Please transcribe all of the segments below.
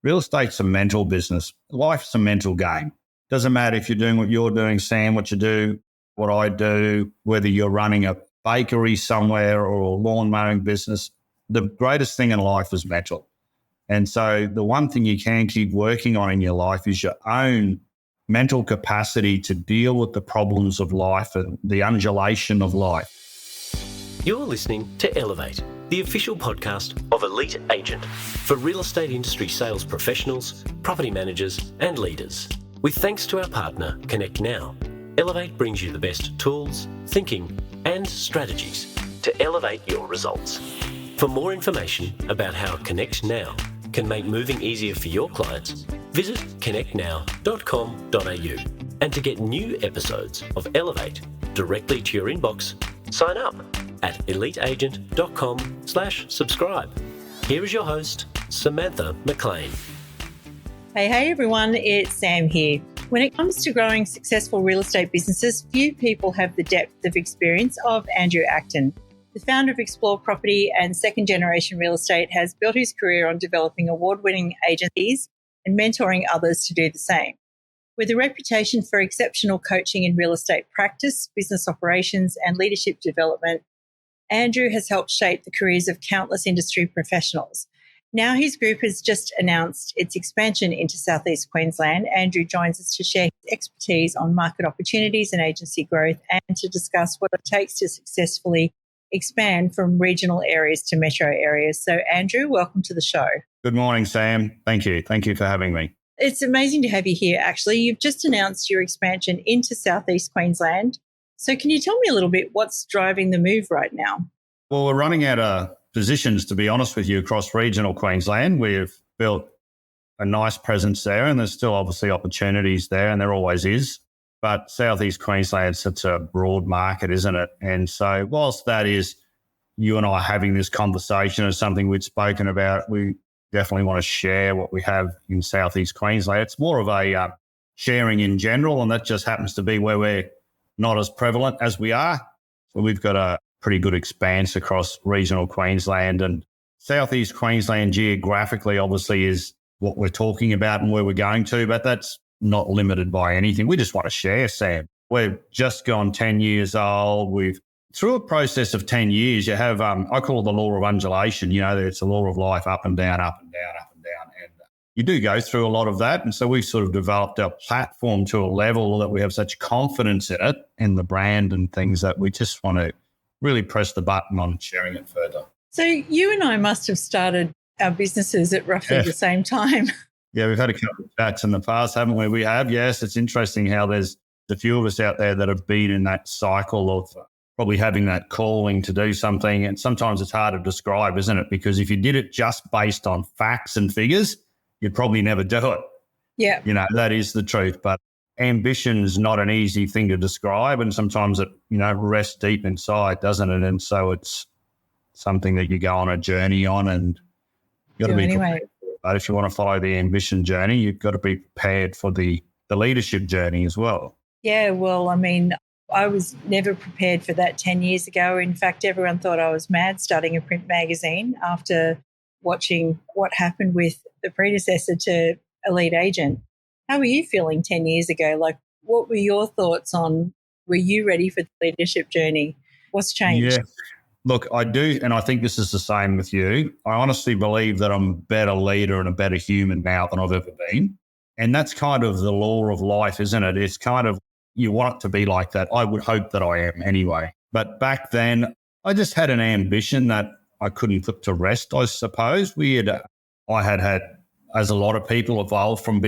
real estate's a mental business. Life's a mental game. Doesn't matter if you're doing what you're doing, Sam, what you do, what I do, whether you're running a bakery somewhere or a lawn mowing business. The greatest thing in life is mental. And so the one thing you can keep working on in your life is your own mental capacity to deal with the problems of life and the undulation of life. You're listening to Elevate, the official podcast of Elite Agent for real estate industry sales professionals, property managers and leaders. With thanks to our partner, Connect Now, Elevate brings you the best tools, thinking and strategies to elevate your results. For more information about how Connect Now can make moving easier for your clients, visit connectnow.com.au. And to get new episodes of Elevate directly to your inbox, sign up at eliteagent.com/subscribe. Here is your host, Samantha McLean. Hey everyone, it's Sam here. When it comes to growing successful real estate businesses, few people have the depth of experience of Andrew Acton. The founder of Explore Property and second-generation real estate has built his career on developing award-winning agencies and mentoring others to do the same. With a reputation for exceptional coaching in real estate practice, business operations, and leadership development, Andrew has helped shape the careers of countless industry professionals. Now his group has just announced its expansion into Southeast Queensland. Andrew joins us to share his expertise on market opportunities and agency growth and to discuss what it takes to successfully expand from regional areas to metro areas. So Andrew, welcome to the show. Good morning, Sam. Thank you. Thank you for having me. It's amazing to have you here, actually. You've just announced your expansion into Southeast Queensland. So can you tell me a little bit what's driving the move right now? Well, we're running out of positions, to be honest with you, across regional Queensland. We've built a nice presence there and there's still obviously opportunities there and there always is. But Southeast Queensland's such a broad market, isn't it? And so whilst that is you and I having this conversation is something we'd spoken about, we definitely want to share what we have in Southeast Queensland. It's more of a sharing in general, and that just happens to be where we're not as prevalent as we are. So we've got a pretty good expanse across regional Queensland, and Southeast Queensland geographically obviously is what we're talking about and where we're going to, but that's not limited by anything. We just want to share, Sam. We've just gone 10 years old. We've through a process of 10 years, you have, I call it the law of undulation. You know, it's a law of life, up and down, up and down, up and down. And you do go through a lot of that. And so we've sort of developed our platform to a level that we have such confidence in it and the brand and things that we just want to really press the button on sharing it further. So you and I must have started our businesses at roughly the same time. Yeah, we've had a couple of chats in the past, haven't we? We have, yes. It's interesting how there's a few of us out there that have been in that cycle of probably having that calling to do something. And sometimes it's hard to describe, isn't it? Because if you did it just based on facts and figures, you'd probably never do it. Yeah. You know, that is the truth. But ambition is not an easy thing to describe. And sometimes it, rests deep inside, doesn't it? And so it's something that you go on a journey on and you've got to be prepared. But if you want to follow the ambition journey, you've got to be prepared for the leadership journey as well. Yeah, well, I mean, I was never prepared for that 10 years ago. In fact, everyone thought I was mad starting a print magazine after watching what happened with the predecessor to Elite Agent. How were you feeling 10 years ago? Like, what were your thoughts on, were you ready for the leadership journey? What's changed? Yeah. Look, I do, and I think this is the same with you. I honestly believe that I'm a better leader and a better human now than I've ever been. And that's kind of the law of life, isn't it? It's kind of, you want it to be like that. I would hope that I am anyway. But back then, I just had an ambition that I couldn't put to rest, I suppose. I had, as a lot of people, evolved from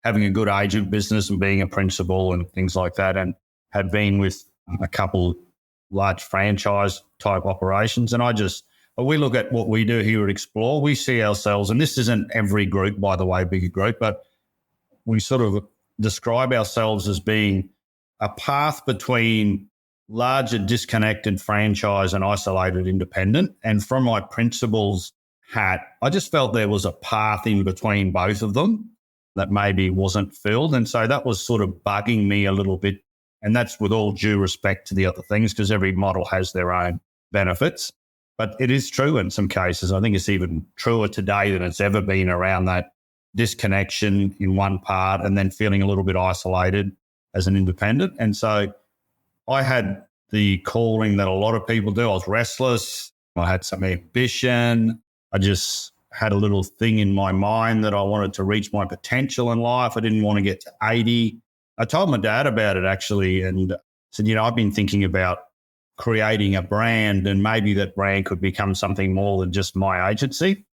having a good agent business and being a principal and things like that, and had been with a couple large franchise type operations. And we look at what we do here at Explore. We see ourselves, and this isn't every group, by the way, bigger group, but we sort of describe ourselves as being a path between larger disconnected franchise and isolated independent. And from my principal's hat, I just felt there was a path in between both of them that maybe wasn't filled. And so that was sort of bugging me a little bit. And that's with all due respect to the other things, because every model has their own benefits. But it is true in some cases. I think it's even truer today than it's ever been around that disconnection in one part and then feeling a little bit isolated as an independent. And so I had the calling that a lot of people do. I was restless. I had some ambition. I just had a little thing in my mind that I wanted to reach my potential in life. I didn't want to get to 80. I told my dad about it actually and said, I've been thinking about creating a brand and maybe that brand could become something more than just my agency.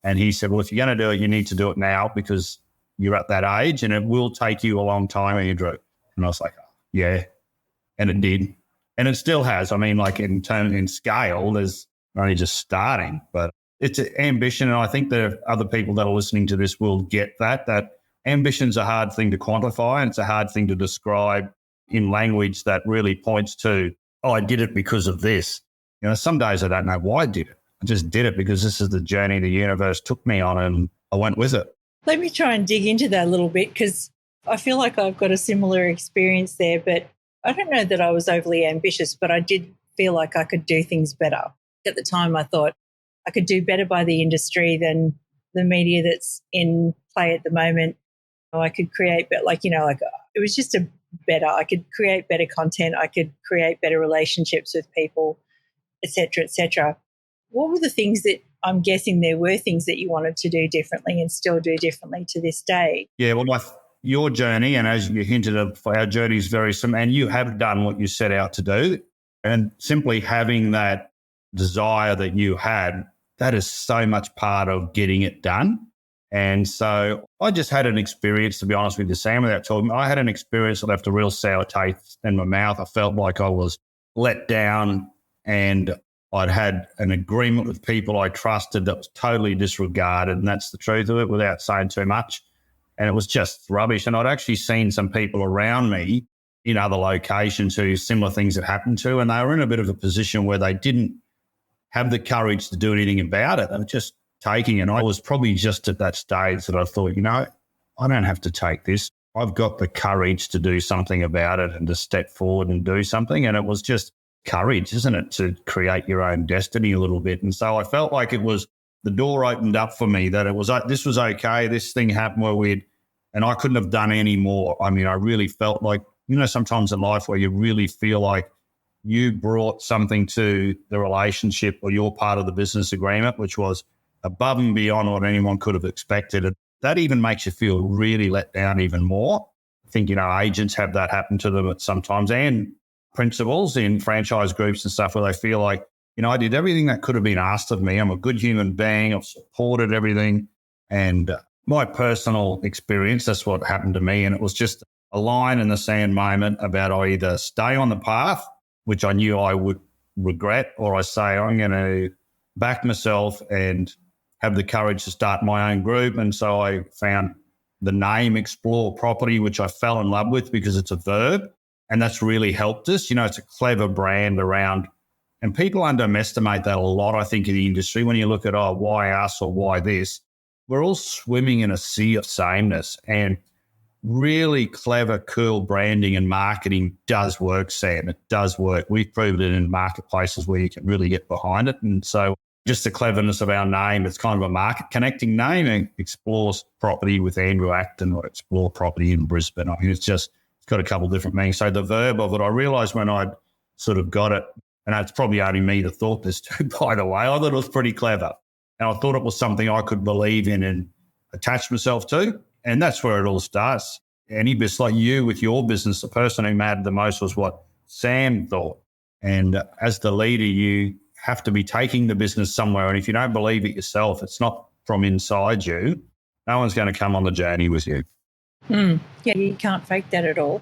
And he said, well, if you're going to do it, you need to do it now because you're at that age and it will take you a long time, Andrew. And I was like, oh, yeah. And it did. And it still has. I mean, like in scale, there's only just starting, but it's an ambition. And I think that other people that are listening to this will get that ambition's a hard thing to quantify and it's a hard thing to describe in language that really points to, oh, I did it because of this. Some days I don't know why I did it. I just did it because this is the journey the universe took me on and I went with it. Let me try and dig into that a little bit because I feel like I've got a similar experience there, but I don't know that I was overly ambitious, but I did feel like I could do things better. At the time, I thought I could do better by the industry than the media that's in play at the moment. I could create, but it was just I could create better content. I could create better relationships with people, et cetera, et cetera. What were the things that I'm guessing there were things that you wanted to do differently and still do differently to this day? Yeah, well, your journey, and as you hinted at, our journey is very similar, and you have done what you set out to do. And simply having that desire that you had, that is so much part of getting it done. And so I just had an experience, to be honest with you, Sam, without talking. I had an experience that left a real sour taste in my mouth. I felt like I was let down and I'd had an agreement with people I trusted that was totally disregarded. And that's the truth of it without saying too much. And it was just rubbish. And I'd actually seen some people around me in other locations who similar things had happened to, and they were in a bit of a position where they didn't have the courage to do anything about it. They were just taking it. And I was probably just at that stage that I thought, I don't have to take this. I've got the courage to do something about it and to step forward and do something. And it was just courage, isn't it, to create your own destiny a little bit. And so I felt like it was, the door opened up for me that it was, this was okay. This thing happened and I couldn't have done any more. I mean, I really felt like, sometimes in life where you really feel like you brought something to the relationship or your part of the business agreement, which was above and beyond what anyone could have expected. And that even makes you feel really let down even more. I think, agents have that happen to them at sometimes, and principals in franchise groups and stuff where they feel like, I did everything that could have been asked of me. I'm a good human being. I've supported everything. And my personal experience, that's what happened to me. And it was just a line in the sand moment about I either stay on the path, which I knew I would regret, or I say I'm going to back myself and have the courage to start my own group. And so I found the name Explore Property, which I fell in love with because it's a verb. And that's really helped us. It's a clever brand around, and people underestimate that a lot, I think, in the industry. When you look at, why us or why this, we're all swimming in a sea of sameness, and really clever, cool branding and marketing does work, Sam. It does work. We've proved it in marketplaces where you can really get behind it. And so just the cleverness of our name, it's kind of a market connecting name, and Explore Property with Andrew Acton or Explore Property in Brisbane. I mean, it's got a couple of different meanings. So the verb of it, I realised when I'd sort of got it, and it's probably only me that thought this too, by the way, I thought it was pretty clever. And I thought it was something I could believe in and attach myself to. And that's where it all starts. Any business, like you with your business, the person who mattered the most was what Sam thought. And as the leader, you have to be taking the business somewhere. And if you don't believe it yourself, it's not from inside you, no one's going to come on the journey with you. Yeah, you can't fake that at all.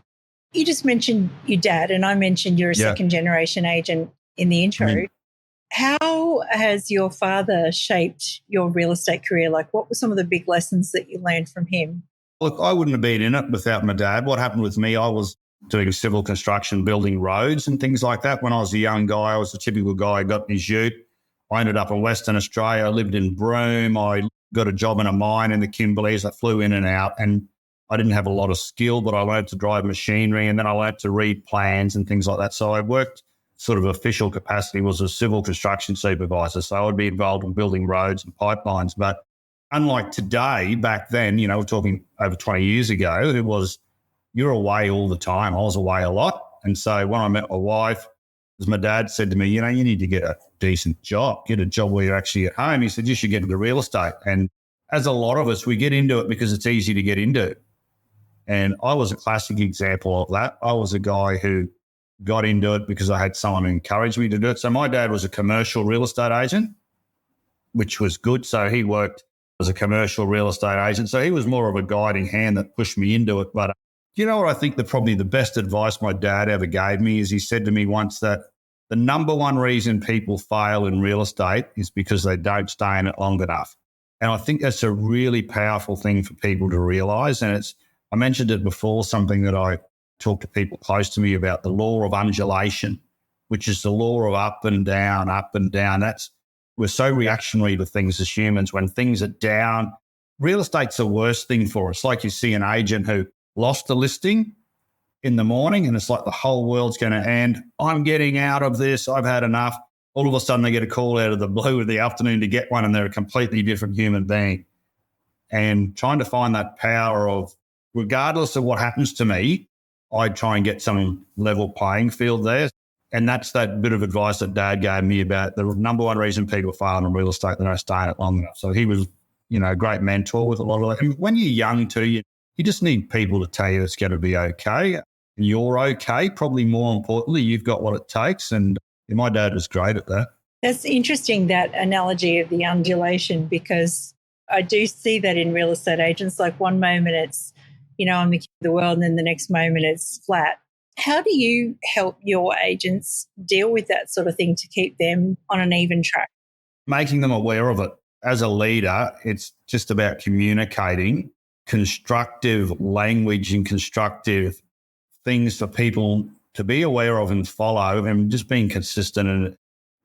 You just mentioned your dad, and I mentioned you're a second generation agent in the intro. How has your father shaped your real estate career? Like, what were some of the big lessons that you learned from him? Look, I wouldn't have been in it without my dad. What happened with me, I was doing civil construction, building roads and things like that. When I was a young guy, I was a typical guy who got in his ute. I ended up in Western Australia. I lived in Broome. I got a job in a mine in the Kimberleys. I flew in and out, and I didn't have a lot of skill, but I learned to drive machinery, and then I learned to read plans and things like that. So I worked sort of official capacity, was a civil construction supervisor. So I would be involved in building roads and pipelines. But unlike today, back then, we're talking over 20 years ago, it was you're away all the time. I was away a lot. And so when I met my wife, as my dad said to me, you need to get a decent job, get a job where you're actually at home. He said, you should get into real estate. And as a lot of us, we get into it because it's easy to get into. And I was a classic example of that. I was a guy who got into it because I had someone who encouraged me to do it. So my dad was a commercial real estate agent, which was good. So he worked as a commercial real estate agent. So he was more of a guiding hand that pushed me into it. But you know what I think probably the best advice my dad ever gave me is he said to me once that the number one reason people fail in real estate is because they don't stay in it long enough. And I think that's a really powerful thing for people to realise. And I mentioned it before, something that I talk to people close to me about, the law of undulation, which is the law of up and down, up and down. We're so reactionary to things as humans. When things are down, real estate's the worst thing for us. Like you see an agent who lost a listing in the morning and it's like the whole world's going to end. I'm getting out of this. I've had enough. All of a sudden they get a call out of the blue in the afternoon to get one and they're a completely different human being. And trying to find that power of, regardless of what happens to me, I try and get some level playing field there. And that's that bit of advice that Dad gave me about the number one reason people fail in real estate, they don't stay in it long enough. So he was, a great mentor with a lot of that. And when you're young too, you just need people to tell you it's going to be okay. And you're okay. Probably more importantly, you've got what it takes. And my dad was great at that. That's interesting, that analogy of the undulation, because I do see that in real estate agents. Like one moment it's, I'm the king of the world, and then the next moment it's flat. How do you help your agents deal with that sort of thing to keep them on an even track? Making them aware of it. As a leader, it's just about communicating constructive language and constructive things for people to be aware of and follow, and just being consistent. And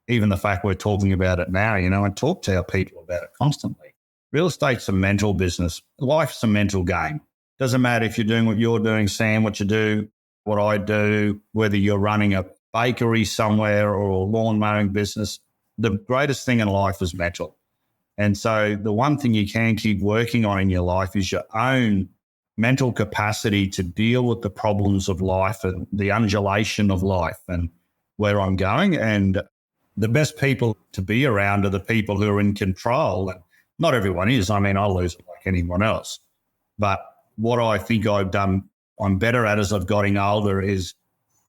even the fact we're talking about it now, I talk to our people about it constantly. Real estate's a mental business. Life's a mental game. Doesn't matter if you're doing what you're doing, Sam, what you do, what I do, whether you're running a bakery somewhere or a lawn mowing business, the greatest thing in life is mental. And so the one thing you can keep working on in your life is your own mental capacity to deal with the problems of life and the undulation of life and where I'm going. And the best people to be around are the people who are in control. And not everyone is. I mean, I'll lose it like anyone else. But what I think I'm better at as I've gotten older is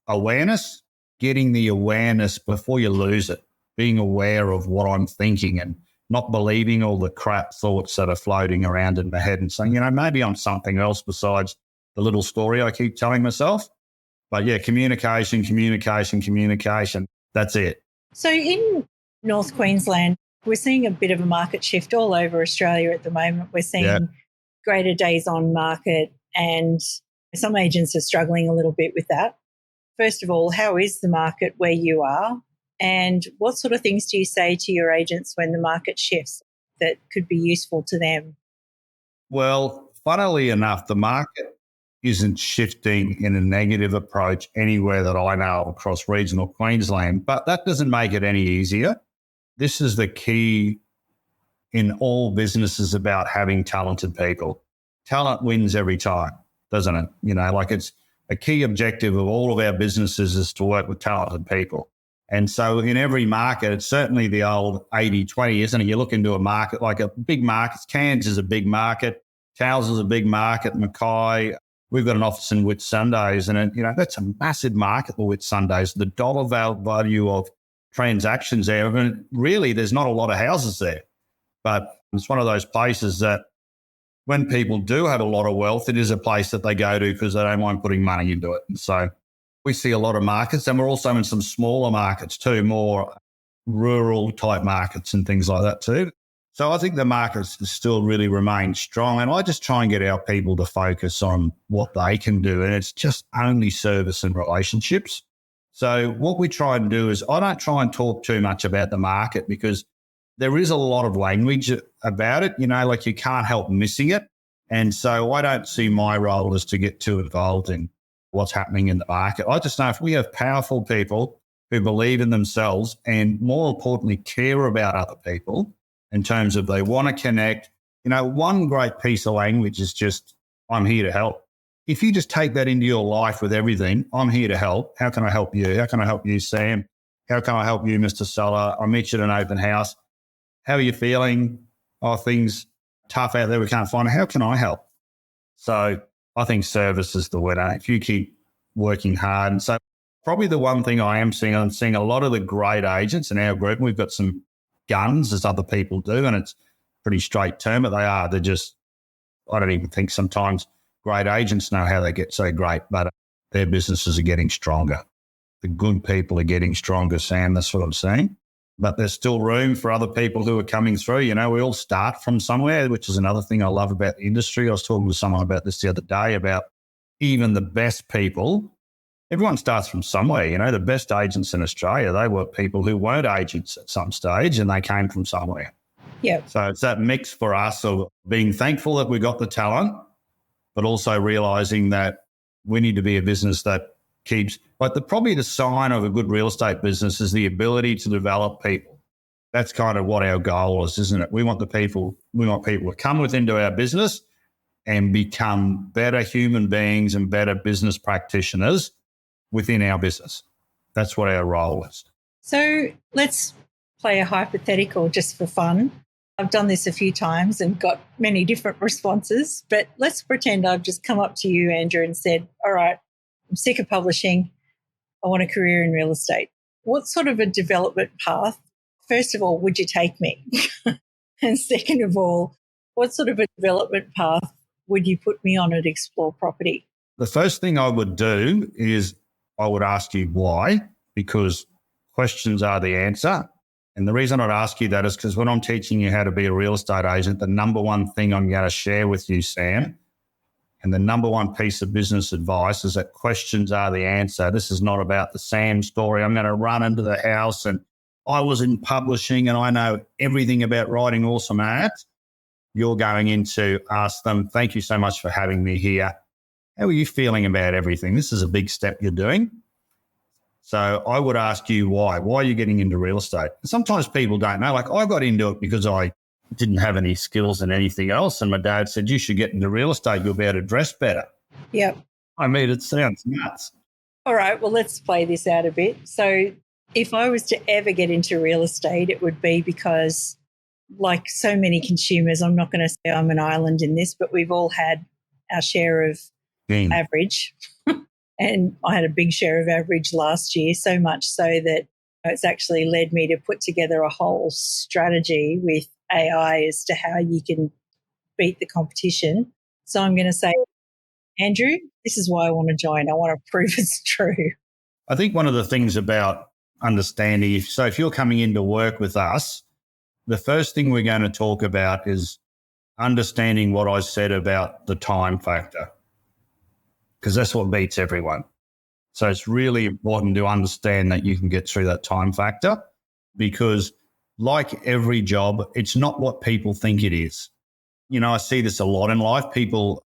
awareness, getting the awareness before you lose it, being aware of what I'm thinking and not believing all the crap thoughts that are floating around in my head and saying, maybe I'm something else besides the little story I keep telling myself. But yeah, communication. That's it. So in North Queensland, we're seeing a bit of a market shift all over Australia at the moment. We're seeing greater days on market, and some agents are struggling a little bit with that. First of all, how is the market where you are? And what sort of things do you say to your agents when the market shifts that could be useful to them? Well, funnily enough, the market isn't shifting in a negative approach anywhere that I know across regional Queensland, but that doesn't make it any easier. This is the key in all businesses about having talented people. Talent wins every time, doesn't it? It's a key objective of all of our businesses is to work with talented people. And so in every market, it's certainly the old 80-20, isn't it? You look into a market like a big market. Cairns is a big market. Towers is a big market. Mackay, we've got an office in Whitsundays, and that's a massive market for Whitsundays. The dollar value of transactions there, I mean, really, there's not a lot of houses there. But it's one of those places that when people do have a lot of wealth, it is a place that they go to because they don't mind putting money into it. And so we see a lot of markets, and we're also in some smaller markets too, more rural type markets and things like that too. So I think the markets still really remain strong, and I just try and get our people to focus on what they can do, and it's just only service and relationships. So what we try and do is I don't try and talk too much about the market because there is a lot of language about it, like you can't help missing it. And so I don't see my role as to get too involved in what's happening in the market. I just know if we have powerful people who believe in themselves and more importantly, care about other people in terms of they want to connect, One great piece of language is just, I'm here to help. If you just take that into your life with everything, I'm here to help. How can I help you? How can I help you, Sam? How can I help you, Mr. Seller? I met you at an open house. How are you feeling? Oh, things tough out there. We can't find it. How can I help? So I think service is the winner. If you keep working hard. And so probably the one thing I'm seeing a lot of the great agents in our group, and we've got some guns as other people do, and it's pretty straight term, but they're just, I don't even think sometimes great agents know how they get so great, but their businesses are getting stronger. The good people are getting stronger, Sam, that's what I'm saying. But there's still room for other people who are coming through. We all start from somewhere, which is another thing I love about the industry. I was talking to someone about this the other day about even the best people. Everyone starts from somewhere. The best agents in Australia, they were people who weren't agents at some stage and they came from somewhere. Yeah. So it's that mix for us of being thankful that we got the talent, but also realising that we need to be a business that keeps, probably the sign of a good real estate business is the ability to develop people. That's kind of what our goal is, isn't it? We want people to come into our business and become better human beings and better business practitioners within our business. That's what our role is. So let's play a hypothetical just for fun. I've done this a few times and got many different responses, but let's pretend I've just come up to you, Andrew, and said, all right, I'm sick of publishing. I want a career in real estate. What sort of a development path, first of all, would you take me? And second of all, what sort of a development path would you put me on at Explore Property? The first thing I would do is I would ask you why, because questions are the answer. And the reason I'd ask you that is because when I'm teaching you how to be a real estate agent, the number one thing I'm going to share with you, Sam, and the number one piece of business advice is that questions are the answer. This is not about the Sam story. I'm going to run into the house and I was in publishing and I know everything about writing awesome ads. You're going in to ask them, thank you so much for having me here. How are you feeling about everything? This is a big step you're doing. So I would ask you why. Why are you getting into real estate? Sometimes people don't know. I got into it because I didn't have any skills in anything else. And my dad said, you should get into real estate. You'll be able to dress better. Yep. It sounds nuts. All right, well, let's play this out a bit. So if I was to ever get into real estate, it would be because, like so many consumers, I'm not going to say I'm an island in this, but we've all had our share of average. And I had a big share of average last year, so much so that it's actually led me to put together a whole strategy with AI as to how you can beat the competition. So I'm going to say, Andrew, this is why I want to join. I want to prove it's true. I think one of the things about understanding, if you're coming in to work with us, the first thing we're going to talk about is understanding what I said about the time factor, because that's what beats everyone. So it's really important to understand that you can get through that time factor, because like every job, it's not what people think it is. I see this a lot in life. People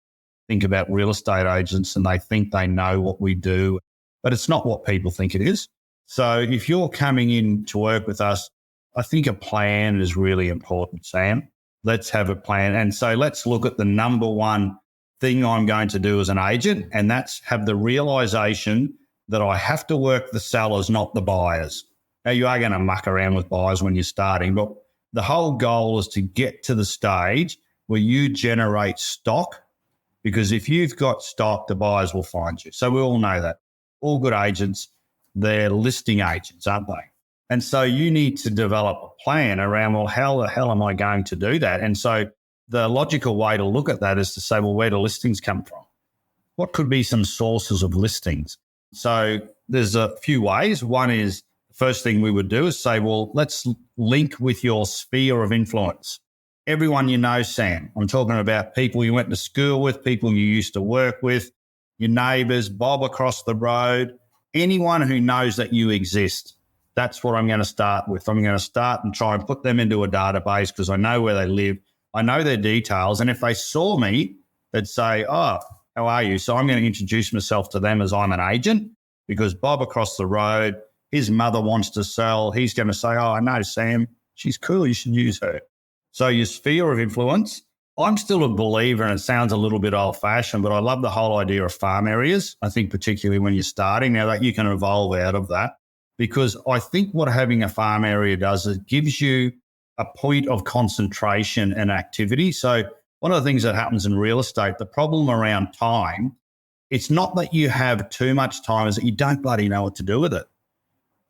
think about real estate agents and they think they know what we do, but it's not what people think it is. So if you're coming in to work with us, I think a plan is really important, Sam. Let's have a plan. And so let's look at the number one thing I'm going to do as an agent, and that's have the realization that I have to work the sellers, not the buyers. Now, you are going to muck around with buyers when you're starting, but the whole goal is to get to the stage where you generate stock, because if you've got stock, the buyers will find you. So we all know that. All good agents, they're listing agents, aren't they? And so you need to develop a plan around, well, how the hell am I going to do that? And so the logical way to look at that is to say, well, where do listings come from? What could be some sources of listings? So there's a few ways. One is, the first thing we would do is say, well, let's link with your sphere of influence. Everyone you know, Sam. I'm talking about people you went to school with, people you used to work with, your neighbours, Bob across the road, anyone who knows that you exist. That's what I'm going to start with. I'm going to start and try and put them into a database because I know where they live. I know their details. And if they saw me, they'd say, oh, how are you? So I'm going to introduce myself to them as I'm an agent, because Bob across the road, his mother wants to sell. He's going to say, oh, I know Sam. She's cool. You should use her. So your sphere of influence, I'm still a believer, and it sounds a little bit old-fashioned, but I love the whole idea of farm areas. I think particularly when you're starting, now that you can evolve out of that, because I think what having a farm area does is it gives you a point of concentration and activity. So one of the things that happens in real estate, the problem around time, it's not that you have too much time, is that you don't bloody know what to do with it.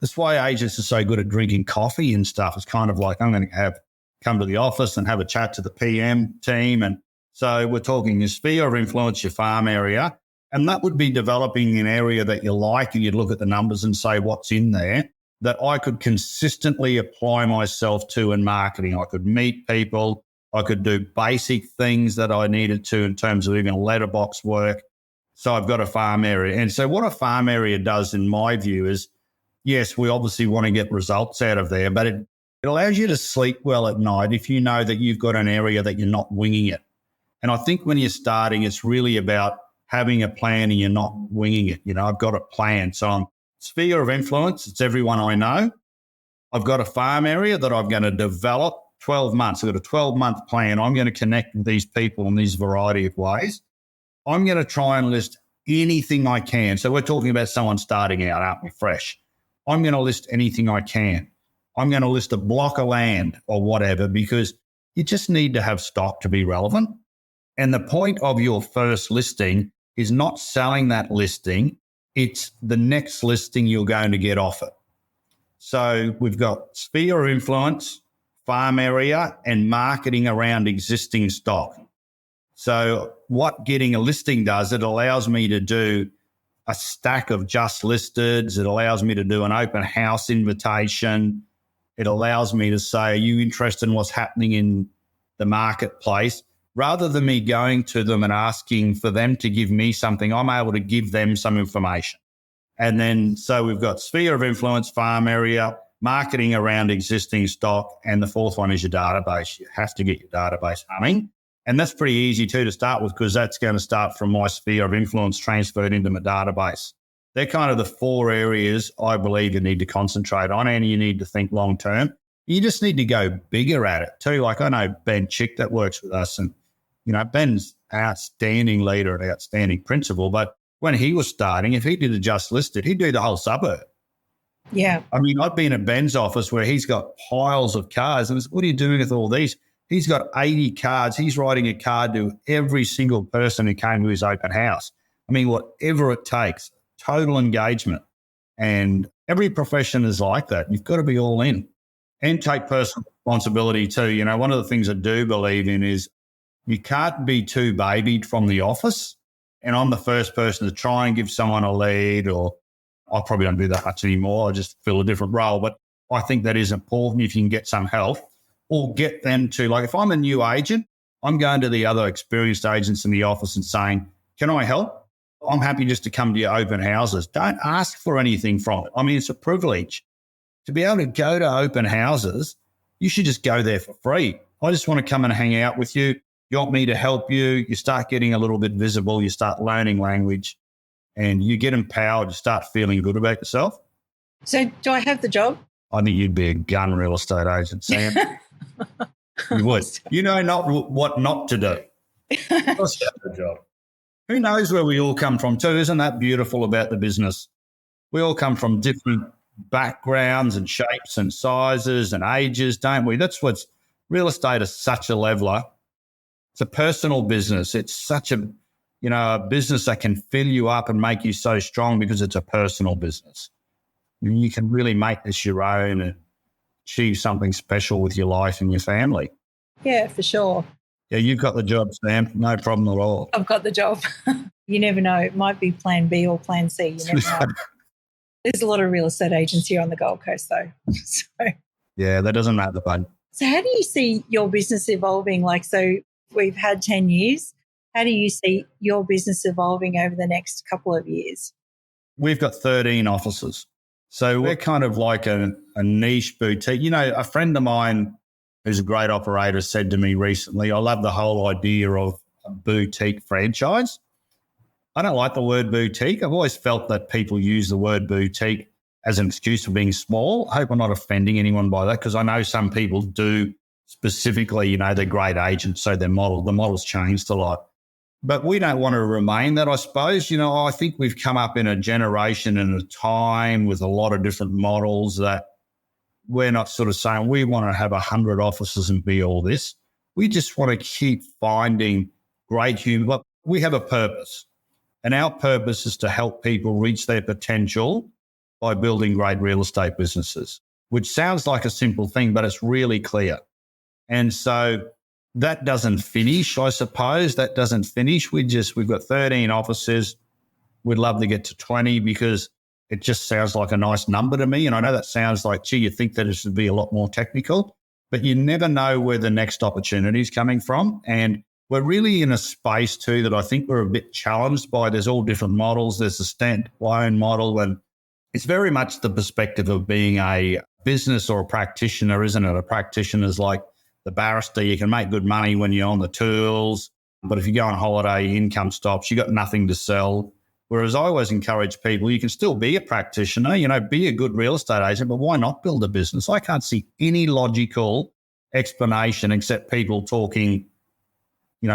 That's why agents are so good at drinking coffee and stuff. It's kind of like, I'm going to come to the office and have a chat to the PM team. And so we're talking your sphere of influence, your farm area, and that would be developing an area that you like, and you'd look at the numbers and say what's in there that I could consistently apply myself to in marketing. I could meet people. I could do basic things that I needed to in terms of even letterbox work. So I've got a farm area. And so what a farm area does, in my view, is, yes, we obviously want to get results out of there, but it allows you to sleep well at night if you know that you've got an area that you're not winging it. And I think when you're starting, it's really about having a plan and you're not winging it. You know, I've got a plan. So I'm sphere of influence. It's everyone I know. I've got a farm area that I'm going to develop 12 months. I've got a 12-month plan. I'm going to connect with these people in these variety of ways. I'm going to try and list anything I can. So we're talking about someone starting out, aren't we, fresh. I'm going to list anything I can. I'm going to list a block of land or whatever, because you just need to have stock to be relevant. And the point of your first listing is not selling that listing. It's the next listing you're going to get off it. So we've got sphere of influence, farm area, and marketing around existing stock. So what getting a listing does, it allows me to do a stack of just listeds. It allows me to do an open house invitation. It allows me to say, are you interested in what's happening in the marketplace? Rather than me going to them and asking for them to give me something, I'm able to give them some information. And then, so we've got sphere of influence, farm area, marketing around existing stock, and the fourth one is your database. You have to get your database humming. And that's pretty easy too to start with, because that's going to start from my sphere of influence transferred into my database. They're kind of the four areas I believe you need to concentrate on, and you need to think long term. You just need to go bigger at it too. Like I know Ben Chick that works with us, and you know, Ben's outstanding leader and outstanding principal, but when he was starting, if he did a just listed, he'd do the whole suburb. Yeah. I mean, I've been at Ben's office where he's got piles of cards, and it's, what are you doing with all these? He's got 80 cards. He's writing a card to every single person who came to his open house. I mean, whatever it takes, total engagement. And every profession is like that. You've got to be all in and take personal responsibility too. You know, one of the things I do believe in is you can't be too babied from the office. And I'm the first person to try and give someone a lead, or I probably don't do that much anymore. I just fill a different role. But I think that is important if you can get some help, or get them to, like if I'm a new agent, I'm going to the other experienced agents in the office and saying, can I help? I'm happy just to come to your open houses. Don't ask for anything from it. I mean, it's a privilege. To be able to go to open houses, you should just go there for free. I just want to come and hang out with you. You want me to help you. You start getting a little bit visible. You start learning language and you get empowered. You start feeling good about yourself. So do I have the job? I think you'd be a gun real estate agent, Sam. You would. You know what not to do. Just have the job. Who knows where we all come from too? Isn't that beautiful about the business? We all come from different backgrounds and shapes and sizes and ages, don't we? That's what's real estate is such a leveler. It's a personal business. It's such a, a business that can fill you up and make you so strong because it's a personal business. You can really make this your own and achieve something special with your life and your family. Yeah, for sure. Yeah, you've got the job, Sam. No problem at all. I've got the job. You never know. It might be plan B or plan C. You never know. There's a lot of real estate agents here on the Gold Coast though. Yeah, that doesn't matter, bud. So how do you see your business evolving? So we've had 10 years. How do you see your business evolving over the next couple of years? We've got 13 offices. So we're kind of like a niche boutique. A friend of mine who's a great operator said to me recently, I love the whole idea of a boutique franchise. I don't like the word boutique. I've always felt that people use the word boutique as an excuse for being small. I hope I'm not offending anyone by that, because I know some people do specifically, they're great agents, so the model's changed a lot. But we don't want to remain that, I suppose. I think we've come up in a generation and a time with a lot of different models that we're not sort of saying we want to have 100 offices and be all this. We just want to keep finding great human. Look, we have a purpose, and our purpose is to help people reach their potential by building great real estate businesses, which sounds like a simple thing, but it's really clear. And so that doesn't finish, I suppose. That doesn't finish. We've got 13 offices. We'd love to get to 20 because it just sounds like a nice number to me. And I know that sounds like, gee, you think that it should be a lot more technical, but you never know where the next opportunity is coming from. And we're really in a space too that I think we're a bit challenged by. There's all different models. There's a standalone model, and it's very much the perspective of being a business or a practitioner, isn't it? A practitioner is like the barrister. You can make good money when you're on the tools, but if you go on holiday, your income stops, you got nothing to sell. Whereas I always encourage people, you can still be a practitioner, be a good real estate agent, but why not build a business? I can't see any logical explanation except people talking,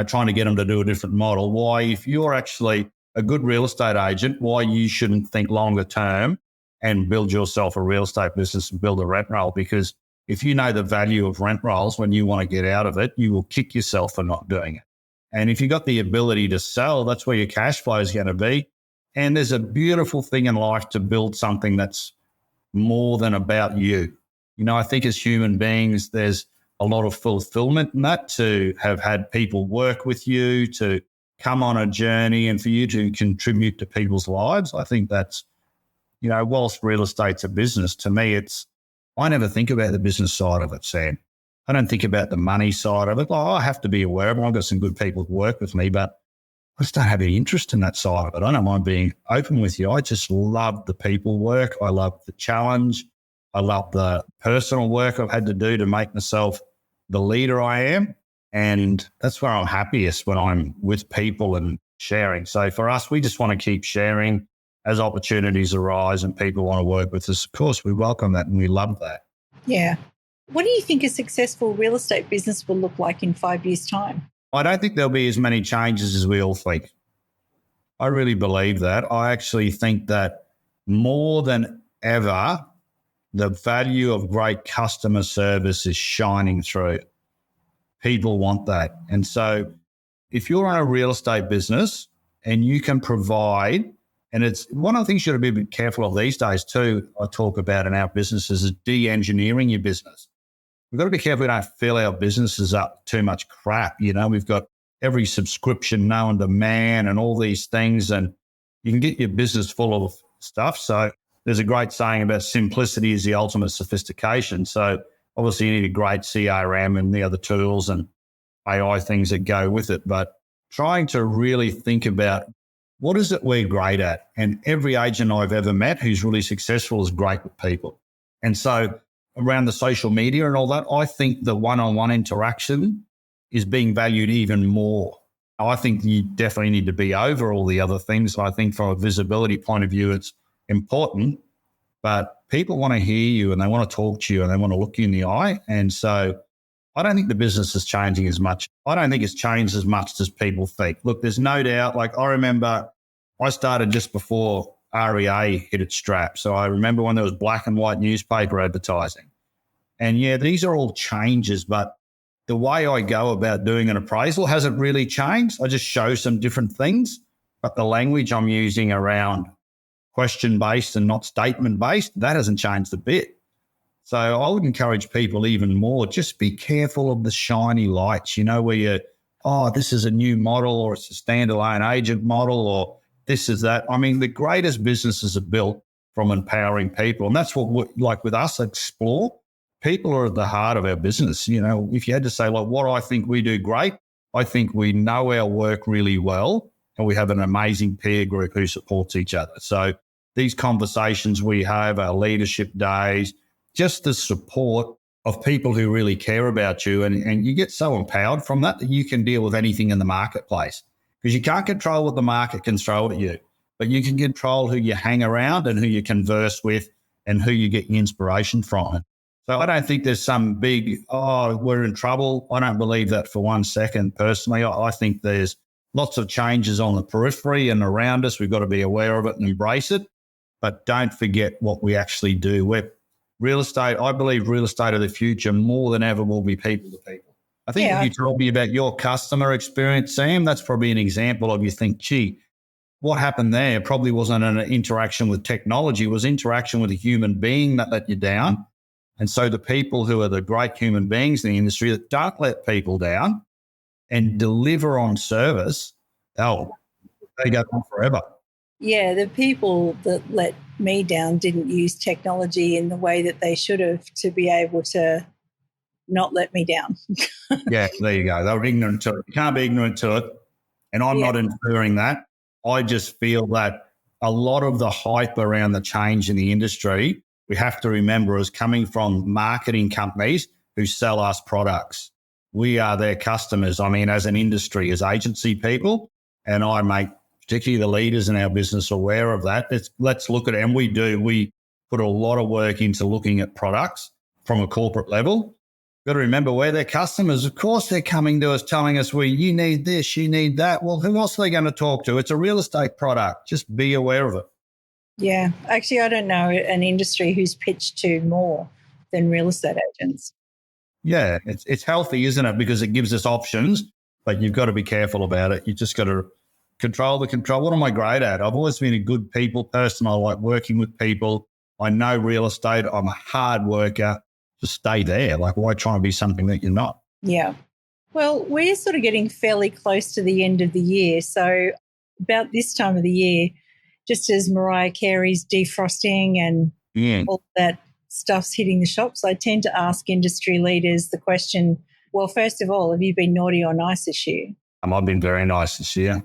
trying to get them to do a different model. Why, if you're actually a good real estate agent, why you shouldn't think longer term and build yourself a real estate business and build a rent roll? Because if you know the value of rent rolls when you want to get out of it, you will kick yourself for not doing it. And if you've got the ability to sell, that's where your cash flow is going to be. And there's a beautiful thing in life to build something that's more than about you. I think as human beings, there's a lot of fulfillment in that, to have had people work with you, to come on a journey and for you to contribute to people's lives. I think that's, whilst real estate's a business, to me, I never think about the business side of it, Sam. I don't think about the money side of it. I have to be aware of it. I've got some good people who work with me, but I just don't have any interest in that side of it. I don't mind being open with you. I just love the people work. I love the challenge. I love the personal work I've had to do to make myself the leader I am. And that's where I'm happiest, when I'm with people and sharing. So for us, we just want to keep sharing as opportunities arise and people want to work with us. Of course, we welcome that and we love that. Yeah. What do you think a successful real estate business will look like in 5 years' time? I don't think there'll be as many changes as we all think. I really believe that. I actually think that more than ever, the value of great customer service is shining through. People want that. And so if you're in a real estate business and you can provide, and it's one of the things you got to be a bit careful of these days too, I talk about in our businesses, is de-engineering your business. We've got to be careful we don't fill our businesses up too much crap. We've got every subscription known to man and all these things, and you can get your business full of stuff. So there's a great saying about simplicity is the ultimate sophistication. So obviously you need a great CRM and the other tools and AI things that go with it, but trying to really think about what is it we're great at. And every agent I've ever met who's really successful is great with people. And so around the social media and all that, I think the one-on-one interaction is being valued even more. I think you definitely need to be over all the other things. I think from a visibility point of view, it's important, but people want to hear you and they want to talk to you and they want to look you in the eye. And so I don't think the business is changing as much. I don't think it's changed as much as people think. Look, there's no doubt. Like I remember I started just before REA hit its strap. So I remember when there was black and white newspaper advertising. And yeah, these are all changes, but the way I go about doing an appraisal hasn't really changed. I just show some different things, but the language I'm using around question-based and not statement-based, that hasn't changed a bit. So I would encourage people even more, just be careful of the shiny lights, where you, this is a new model or it's a standalone agent model or this is that. I mean, the greatest businesses are built from empowering people. And that's what, like with us, Explore, people are at the heart of our business. If you had to say, like, what I think we do great, I think we know our work really well and we have an amazing peer group who supports each other. So these conversations we have, our leadership days, just the support of people who really care about you. And you get so empowered from that you can deal with anything in the marketplace. Because you can't control what the market can throw at you, but you can control who you hang around and who you converse with and who you get your inspiration from. So I don't think there's some big, we're in trouble. I don't believe that for 1 second personally. I think there's lots of changes on the periphery and around us. We've got to be aware of it and embrace it. But don't forget what we actually do. I believe real estate of the future more than ever will be people to people. I think if you told me about your customer experience, Sam, that's probably an example of you think, gee, what happened there probably wasn't an interaction with technology, it was interaction with a human being that let you down. And so the people who are the great human beings in the industry that don't let people down and deliver on service, they go on forever. Yeah, the people that let me down didn't use technology in the way that they should have to be able to not let me down. Yeah, there you go. They were ignorant to it. You can't be ignorant to it. And I'm not inferring that. I just feel that a lot of the hype around the change in the industry, we have to remember, is coming from marketing companies who sell us products. We are their customers. I mean, as an industry, as agency people, and I make particularly the leaders in our business aware of that. Let's look at it. And we do. We put a lot of work into looking at products from a corporate level. Got to remember, we're their customers. Of course, they're coming to us telling us, you need this, you need that. Well, who else are they going to talk to? It's a real estate product. Just be aware of it. Yeah. Actually, I don't know an industry who's pitched to more than real estate agents. Yeah, it's healthy, isn't it? Because it gives us options, but you've got to be careful about it. You just got to control the control. What am I great at? I've always been a good people person. I like working with people. I know real estate. I'm a hard worker. Just stay there. Like, why try and be something that you're not? Yeah. Well, we're sort of getting fairly close to the end of the year. So about this time of the year, just as Mariah Carey's defrosting and all that stuff's hitting the shops, I tend to ask industry leaders the question, well, first of all, have you been naughty or nice this year? I've been very nice this year.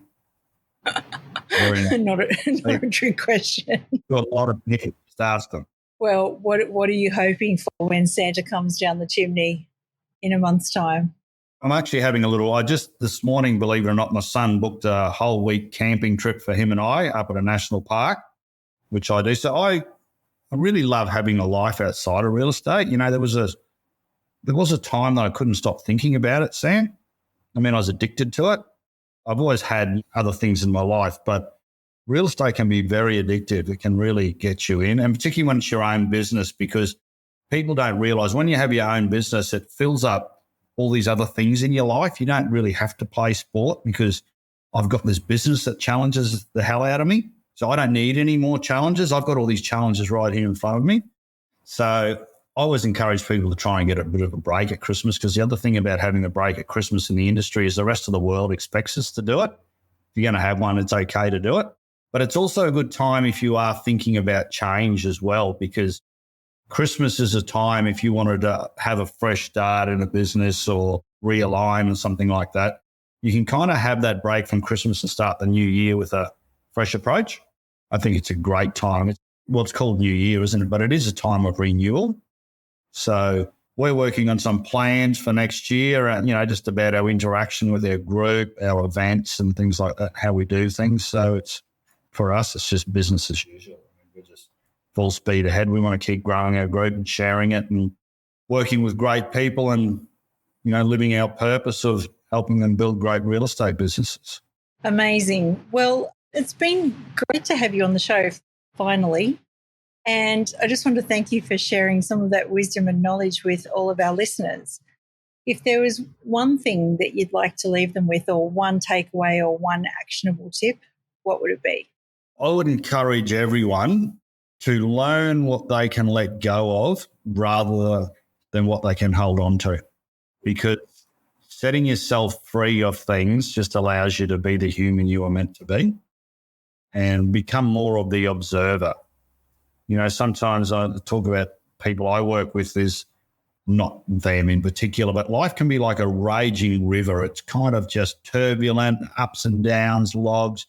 Not a trick question. Got a lot of people. Just ask them. Well, what are you hoping for when Santa comes down the chimney in a month's time? I'm actually having this morning, believe it or not, my son booked a whole week camping trip for him and I up at a national park, which I do. So I really love having a life outside of real estate. You know, there was a time that I couldn't stop thinking about it, Sam. I mean, I was addicted to it. I've always had other things in my life, but real estate can be very addictive. It can really get you in, and particularly when it's your own business, because people don't realise when you have your own business, it fills up all these other things in your life. You don't really have to play sport because I've got this business that challenges the hell out of me. So I don't need any more challenges. I've got all these challenges right here in front of me. So I always encourage people to try and get a bit of a break at Christmas, because the other thing about having a break at Christmas in the industry is the rest of the world expects us to do it. If you're going to have one, it's okay to do it. But it's also a good time if you are thinking about change as well, because Christmas is a time if you wanted to have a fresh start in a business or realign or something like that, you can kind of have that break from Christmas and start the new year with a fresh approach. I think it's a great time. It's called New Year, isn't it? But it is a time of renewal. So we're working on some plans for next year and, just about our interaction with our group, our events and things like that, how we do things. So for us, it's just business as usual. We're just full speed ahead. We want to keep growing our group and sharing it and working with great people and, living our purpose of helping them build great real estate businesses. Amazing. Well, it's been great to have you on the show finally. And I just want to thank you for sharing some of that wisdom and knowledge with all of our listeners. If there was one thing that you'd like to leave them with, or one takeaway or one actionable tip, what would it be? I would encourage everyone to learn what they can let go of rather than what they can hold on to, because setting yourself free of things just allows you to be the human you are meant to be and become more of the observer. Sometimes I talk about people I work with, is not them in particular, but life can be like a raging river. It's kind of just turbulent, ups and downs, logs.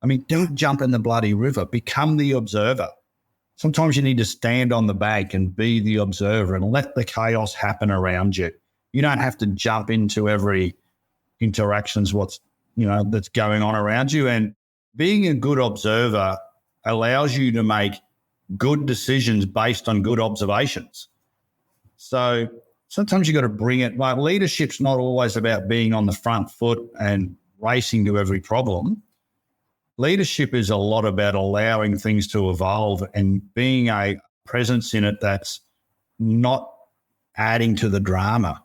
I mean, don't jump in the bloody river. Become the observer. Sometimes you need to stand on the bank and be the observer and let the chaos happen around you. You don't have to jump into every interactions, that's going on around you. And being a good observer allows you to make good decisions based on good observations. So sometimes you got to bring it. Like leadership's not always about being on the front foot and racing to every problem. Leadership is a lot about allowing things to evolve and being a presence in it that's not adding to the drama.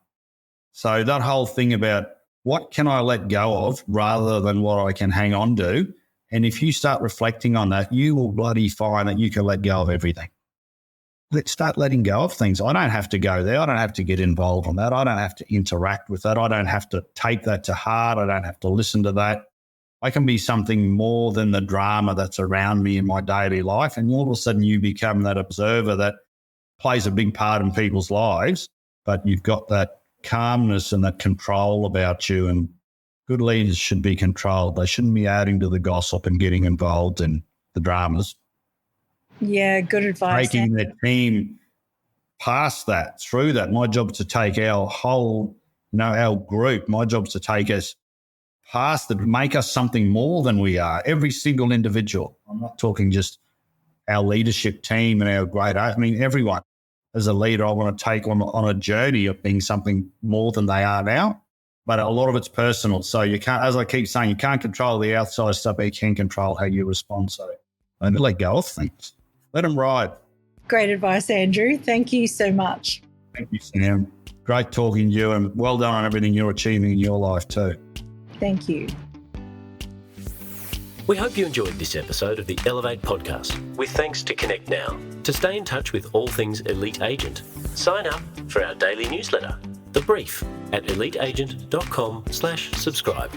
So that whole thing about what can I let go of rather than what I can hang on to. And if you start reflecting on that, you will bloody find that you can let go of everything. Let's start letting go of things. I don't have to go there. I don't have to get involved on that. I don't have to interact with that. I don't have to take that to heart. I don't have to listen to that. I can be something more than the drama that's around me in my daily life. And all of a sudden you become that observer that plays a big part in people's lives, but you've got that calmness and that control about you. And good leaders should be controlled. They shouldn't be adding to the gossip and getting involved in the dramas. Yeah, good advice. Taking the team past that, through that. My job is to take our whole, our group, my job is to take us past that, make us something more than we are, every single individual. I'm not talking just our leadership team and our everyone. As a leader, I want to take on a journey of being something more than they are now. But a lot of it's personal. So you can't, as I keep saying, you can't control the outside stuff, but you can control how you respond. So don't let go of things. Let them ride. Great advice, Andrew. Thank you so much. Thank you, Sam. Great talking to you, and well done on everything you're achieving in your life too. Thank you. We hope you enjoyed this episode of the Elevate podcast, with thanks to Connect Now. To stay in touch with all things Elite Agent, sign up for our daily newsletter, The Brief, at eliteagent.com/subscribe.